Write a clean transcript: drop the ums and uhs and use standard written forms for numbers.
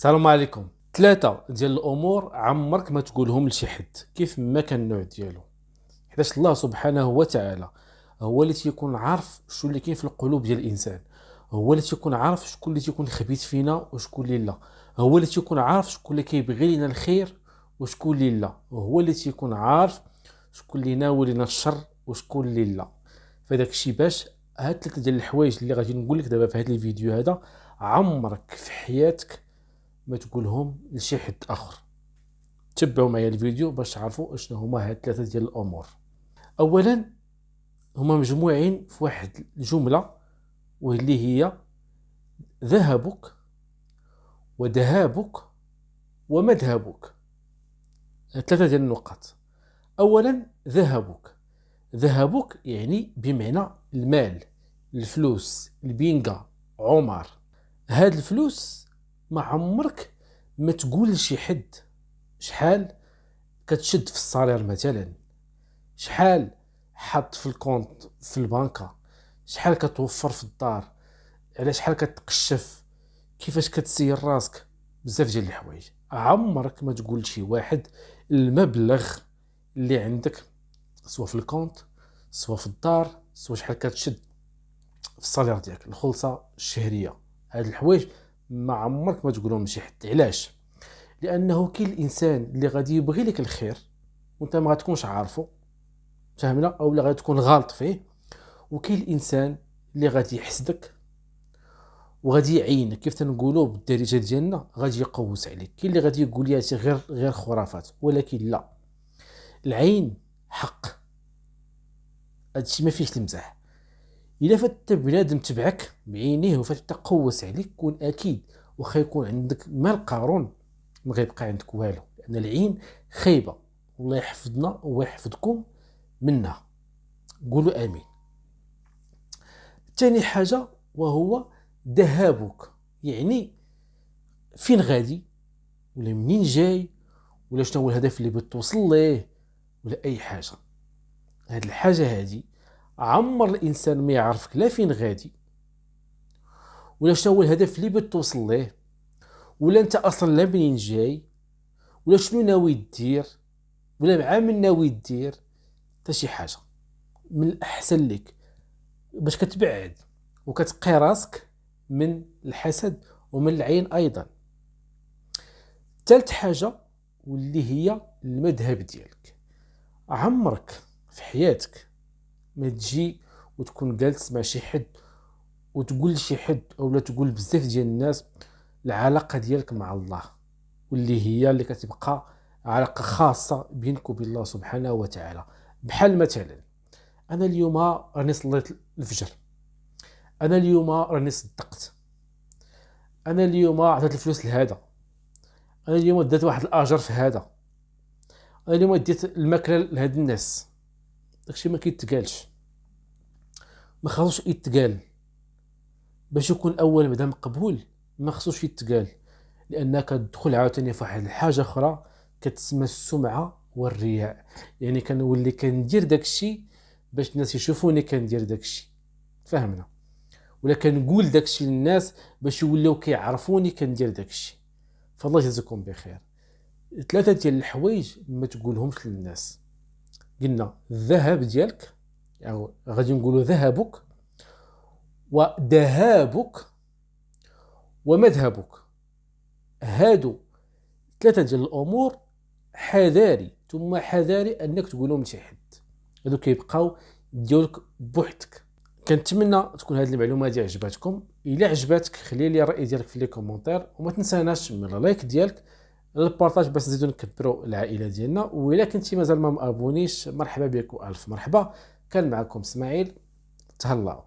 السلام عليكم. ثلاثة ديال الأمور عمرك ما تقولهم لشي حد كيف ما كان النوع ديالو، حيتاش الله سبحانه وتعالى هو اللي تيكون عارف شو اللي كاين في القلوب ديال الإنسان، هو اللي تيكون عارف شكون اللي تيكون خبيث فينا وشكون اللي لا، هو اللي تيكون عارف شكون اللي كيبغي لنا الخير وشكون اللي لا، وهو اللي تيكون عارف شكون اللي ناوي لنا الشر وشكون اللي لا. فداك الشيء باش هاد ثلاثة ديال الحوايج اللي غادي نقول لك دابا في هاد الفيديو هذا عمرك في حياتك ما تقولهم لشي حد اخر. تبعوا معايا الفيديو باش تعرفوا اشنو هما هاد ثلاثه ديال الامور. اولا هما مجموعين في واحد الجمله واللي هي ذهبك وذهابك ومذهبك. ثلاثه ديال النقط. اولا ذهبك، ذهبك يعني بمعنى المال، الفلوس، البينقه، عمر. هاد الفلوس ما عمرك ما تقول لشي حد شحال كتشد في الصالير مثلا، شحال حط في الكونت في البنكة، شحال كتوفر في الدار، على شحال كتقشف، كيفاش كتسير راسك، بزاف ديال الحوايج. عمرك ما تقول لشي واحد المبلغ اللي عندك سواء في الكونت سواء في الدار سواء شحال كتشد في الصالير ديالك، الخلصة الشهرية. هاد الحوايج ما عمرك ما تقولهم لشي حد. علاش؟ لانه كاين الانسان اللي غادي يبغي لك الخير وانت ما غتكونش عارفه، فهمنا، او اللي غادي تكون غلط فيه. وكاين الانسان اللي غادي يحسدك وغادي يعينك، كيف تنقولوا بالدارجه ديالنا غادي يقوس عليك. كاين اللي غادي يقول لي غير خرافات، ولكن لا، العين حق، هادشي ما فيهش المزاح. الا فات بنادم تبعك بعينيه وفات تقوس عليك، كون اكيد واخا يكون عندك مال قارون ما غيبقى عندك والو، لان العين خايبه. والله يحفظنا ويحفظكم منها، قولوا امين. ثاني حاجه وهو ذهابك، يعني فين غادي ولا منين جاي ولا شنو هو الهدف اللي بتوصل ليه ولا اي حاجه. هاد الحاجه هادي عمر الانسان ما يعرفك لا فين غادي ولا شنو هو الهدف اللي بتوصل ليه، ولا انت اصلا لا منين جاي ولا شنو ناوي دير ولا مع من ناوي دير. حتى شي حاجه. من الاحسن لك باش كتبعد وكتقي راسك من الحسد ومن العين ايضا. ثالث حاجه واللي هي المذهب ديالك. عمرك في حياتك ما تجي وتكون جالس مع شي حد وتقول لشي حد او لا تقول بزاف ديال الناس العلاقه ديالك مع الله، واللي هي اللي كتبقى علاقه خاصه بينك وبين الله سبحانه وتعالى. بحال مثلا انا اليوم راني صليت الفجر، انا اليوم راني صدقت، انا اليوم عطيت الفلوس لهذا، انا اليوم دات واحد الاجر في هذا، انا اليوم ديت الماكله لهاد الناس. داكشي ما كيتقالش، ما خصوش يتقال. باش يكون اول مدام مقبول ما خصوش يتقال، لانك تدخل عاوتاني في واحد الحاجه اخرى كتسمى السمعه والرياء. يعني كنولي كندير داكشي باش الناس يشوفوني كندير داكشي، فهمنا، ولا كنقول داكشي للناس باش يوليو كيعرفوني كندير داكشي. فالله يجزيكم بخير. ثلاثه ديال الحوايج ما تقولهمش للناس. قلنا الذهب ديالك، يعني غادي نقولوا ذهبك وذهابك ومذهبك. هادو ثلاثه ديال الامور حذاري ثم حذاري انك تقولهم لشي حد. هادو كيبقاو ديالك بوحدك. كنتمنى تكون هذه المعلومات دي عجبتكم. الا عجبتك خلي لي الراي ديالك في لي كومونتير، وما تنساناش من اللايك ديالك، البارطاج باش نزيدو نكبروا العائله ديالنا. والا كنتي مازال ما مابونيش، مرحبا بك والف مرحبا. كان معكم اسماعيل، تهلاو.